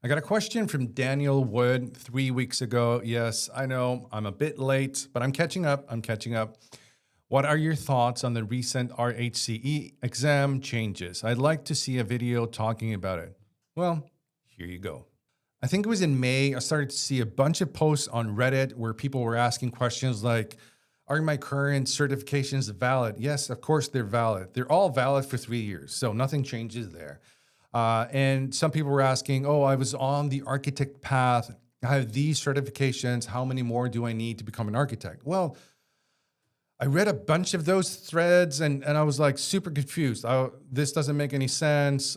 I got a question from Daniel Wood 3 weeks ago. Yes, I know I'm a bit late, but I'm catching up. I'm catching up. What are your thoughts on the recent RHCE exam changes? I'd like to see a video talking about it. Well, here you go. I think it was in May, I started to see a bunch of posts on Reddit where people were asking questions like, are my current certifications valid? Yes, of course they're valid. They're all valid for 3 years, so nothing changes there. And some people were asking, oh, I was on the architect path. I have these certifications. How many more do I need to become an architect? Well, I read a bunch of those threads and I was like super confused. This doesn't make any sense.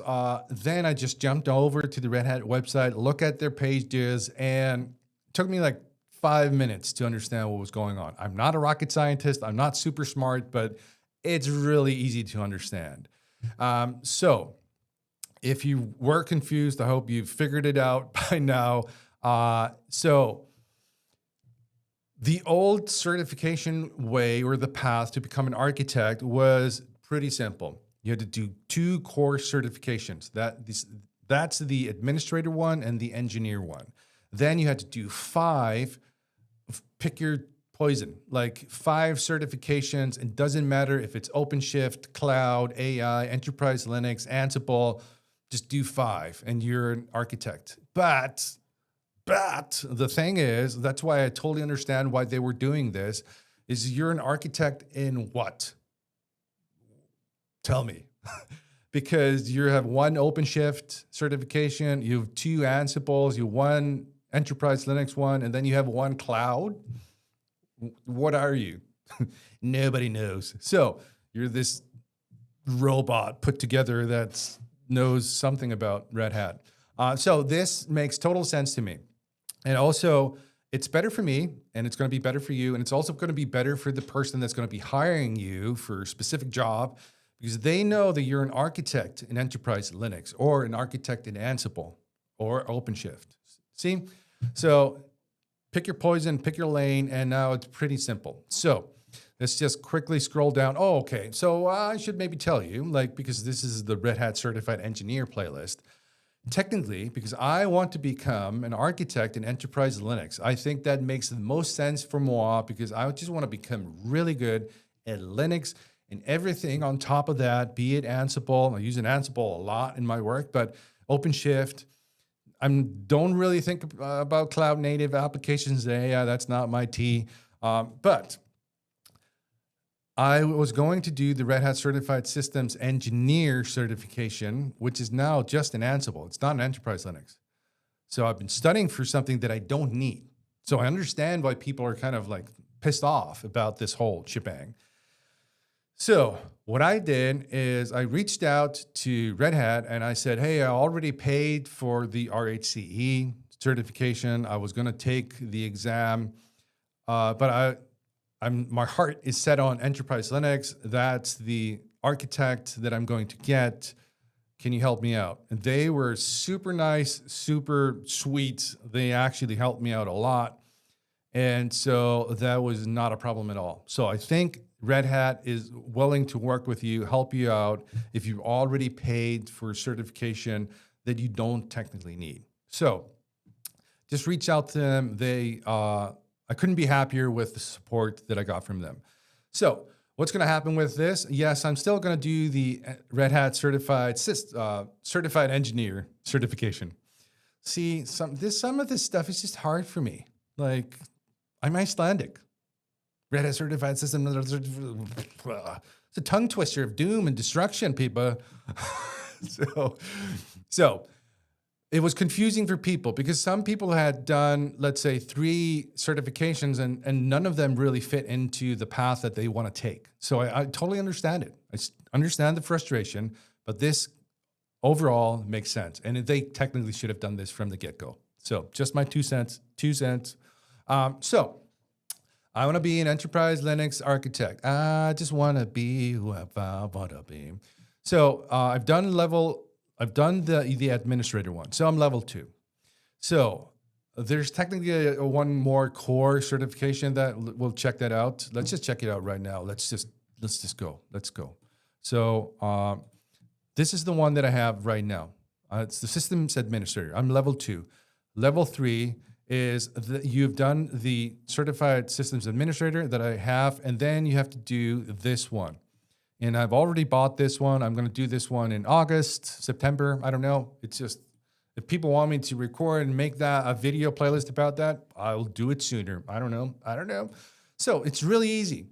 Then I just jumped over to the Red Hat website, look at their pages, and it took me like 5 minutes to understand what was going on. I'm not a rocket scientist. I'm not super smart, but it's really easy to understand. So if you were confused, I hope you've figured it out by now. So the old certification way or the path to become an architect was pretty simple. You had to do 2 core certifications. That's the administrator one and the engineer one. Then you had to do 5, pick your poison, like 5 certifications. It doesn't matter if it's OpenShift, Cloud, AI, Enterprise Linux, Ansible, just do 5 and you're an architect. But the thing is, that's why I totally understand why they were doing this, is you're an architect in what? Tell me. Because you have 1 OpenShift certification, you have 2 Ansibles, you have 1 Enterprise Linux one, and then you have 1 cloud. What are you? Nobody knows. So you're this robot put together that knows something about Red Hat. So this makes total sense to me. And also, it's better for me, and it's going to be better for you, and it's also going to be better for the person that's going to be hiring you for a specific job, because they know that you're an architect in Enterprise Linux or an architect in Ansible or OpenShift. See? So pick your poison, pick your lane, and now it's pretty simple. So let's just quickly scroll down. Oh, okay. So I should maybe tell you, because this is the Red Hat Certified Engineer playlist. Technically, because I want to become an architect in Enterprise Linux, I think that makes the most sense for moi, because I just want to become really good at Linux and everything on top of that, be it Ansible. I use an Ansible a lot in my work, but OpenShift. I don't really think about cloud native applications today. That's not my tea. But I was going to do the Red Hat Certified Systems Engineer certification, which is now just an Ansible. It's not an Enterprise Linux. So I've been studying for something that I don't need. So I understand why people are kind of like pissed off about this whole shebang. So what I did is I reached out to Red Hat and I said, hey, I already paid for the RHCE certification. I was going to take the exam, but my heart is set on Enterprise Linux. That's the architect that I'm going to get. Can you help me out? And they were super nice, super sweet. They actually helped me out a lot. And so that was not a problem at all. So I think Red Hat is willing to work with you, help you out if you've already paid for certification that you don't technically need. So just reach out to them. I couldn't be happier with the support that I got from them. So what's going to happen with this? Yes, I'm still going to do the Red Hat Certified Engineer certification. See, some of this stuff is just hard for me. Like, I'm Icelandic. Red Hat Certified System. It's a tongue twister of doom and destruction, people. So it was confusing for people because some people had done, let's say, 3 certifications and none of them really fit into the path that they want to take. So I totally understand it. I understand the frustration, but this overall makes sense. And they technically should have done this from the get-go. So just my 2 cents. So I want to be an Enterprise Linux architect. I just want to be who I want to be. So I've done the administrator one. So I'm level 2. So there's technically one more core certification that we'll check that out. Let's just check it out right now. Let's just go. Let's go. So this is the one that I have right now. It's the systems administrator. I'm level 2. Level 3 is you've done the certified systems administrator that I have, and then you have to do this one. And I've already bought this one. I'm going to do this one in August, September. I don't know. It's just, if people want me to record and make that a video playlist about that, I'll do it sooner. I don't know. So it's really easy.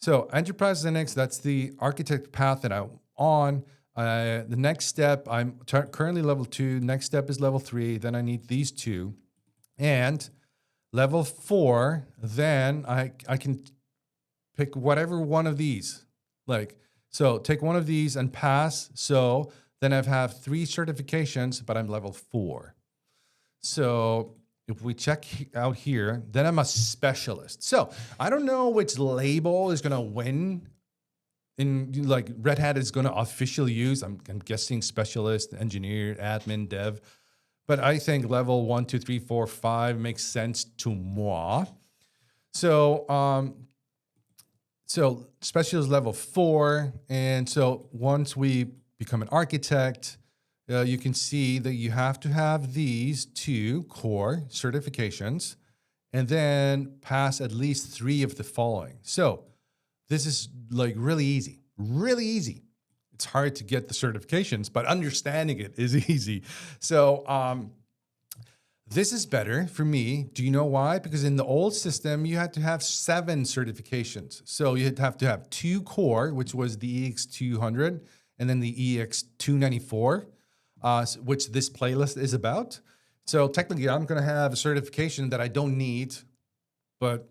So Enterprise Linux, that's the architect path that I'm on. The next step, I'm currently level 2. Next step is level 3. Then I need these 2. And level 4, then I can pick whatever one of these. So take one of these and pass. So then I have 3 certifications, but I'm level 4. So if we check out here, then I'm a specialist. So I don't know which label is going to win in Red Hat is going to officially use. I'm guessing specialist, engineer, admin, dev. But I think level 1, 2, 3, 4, 5 makes sense to moi. So, so specialist level 4. And so once we become an architect, you can see that you have to have these 2 core certifications and then pass at least 3 of the following. So this is really easy, really easy. It's hard to get the certifications, but understanding it is easy. So this is better for me. Do you know why? Because in the old system, you had to have 7 certifications. So you'd have to have 2 core, which was the EX200, and then the EX294, which this playlist is about. So technically, I'm going to have a certification that I don't need, but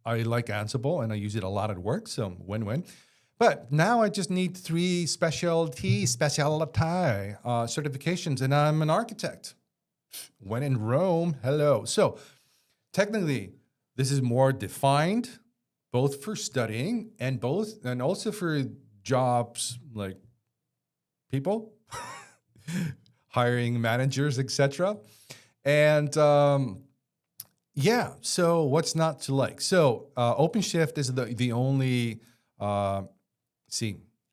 I like Ansible and I use it a lot at work, so win-win. But now I just need 3 specialty certifications, and I'm an architect. When in Rome, hello. So technically, this is more defined, both for studying and also for jobs, like people, hiring managers, etc. And yeah, so what's not to like? So OpenShift is the only,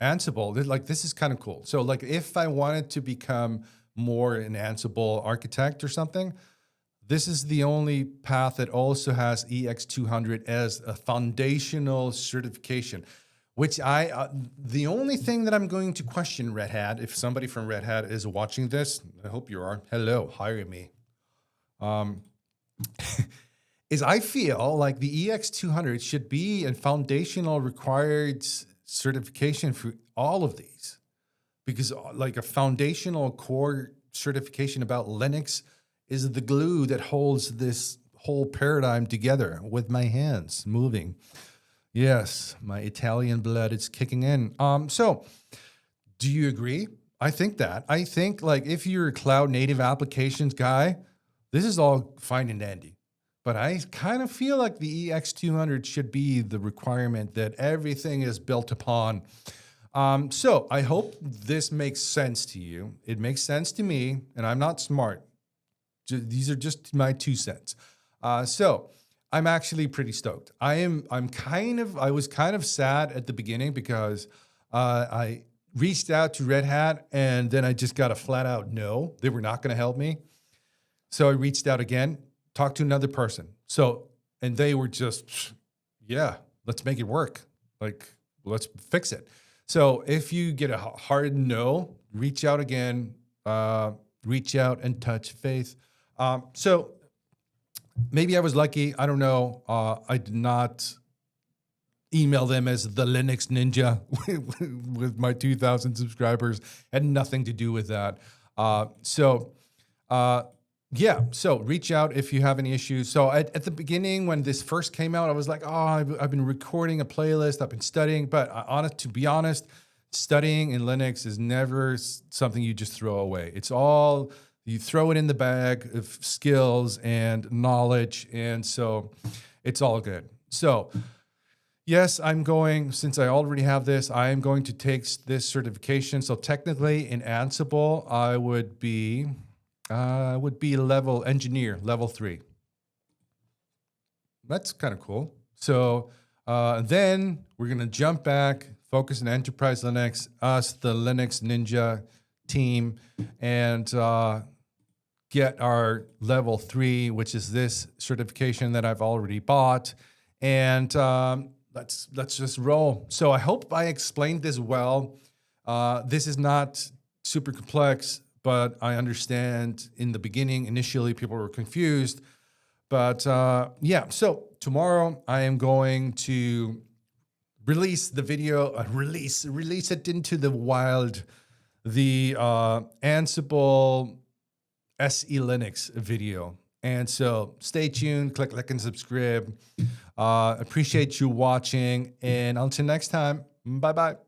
Ansible, this is kind of cool. So if I wanted to become more an Ansible architect or something, this is the only path that also has EX200 as a foundational certification, which the only thing that I'm going to question Red Hat, if somebody from Red Hat is watching this, I hope you are, hello, hire me. Is I feel like the EX200 should be a foundational required certification for all of these, because a foundational core certification about Linux is the glue that holds this whole paradigm together with my hands moving. Yes, my Italian blood is kicking in. So do you agree? I think if you're a cloud native applications guy, this is all fine and dandy. But I kind of feel like the EX200 should be the requirement that everything is built upon. So I hope this makes sense to you. It makes sense to me, and I'm not smart. These are just my 2 cents. So I'm actually pretty stoked. I was kind of sad at the beginning because I reached out to Red Hat and then I just got a flat out no. They were not going to help me. So I reached out again, talked to another person. And they were just, yeah, let's make it work. Let's fix it. So if you get a hard no, reach out again, reach out and touch faith. So maybe I was lucky. I don't know. I did not email them as the Linux Ninja with my 2,000 subscribers. Had nothing to do with that. Yeah, so reach out if you have any issues. So at the beginning, when this first came out, I was like, I've been recording a playlist, I've been studying, but to be honest, studying in Linux is never something you just throw away. It's all, you throw it in the bag of skills and knowledge, and so it's all good. So yes, since I already have this, I am going to take this certification. So technically in Ansible, I would be level engineer, level 3. That's kind of cool. So then we're going to jump back, focus on enterprise Linux, us, the Linux Ninja, team and get our level 3, which is this certification that I've already bought. And let's just roll. So I hope I explained this well. This is not super complex, but I understand in the beginning, initially people were confused. But yeah, so tomorrow I am going to release the video, release it into the wild, the Ansible SE Linux video. And so stay tuned, click like and subscribe. Appreciate you watching. And until next time, bye-bye.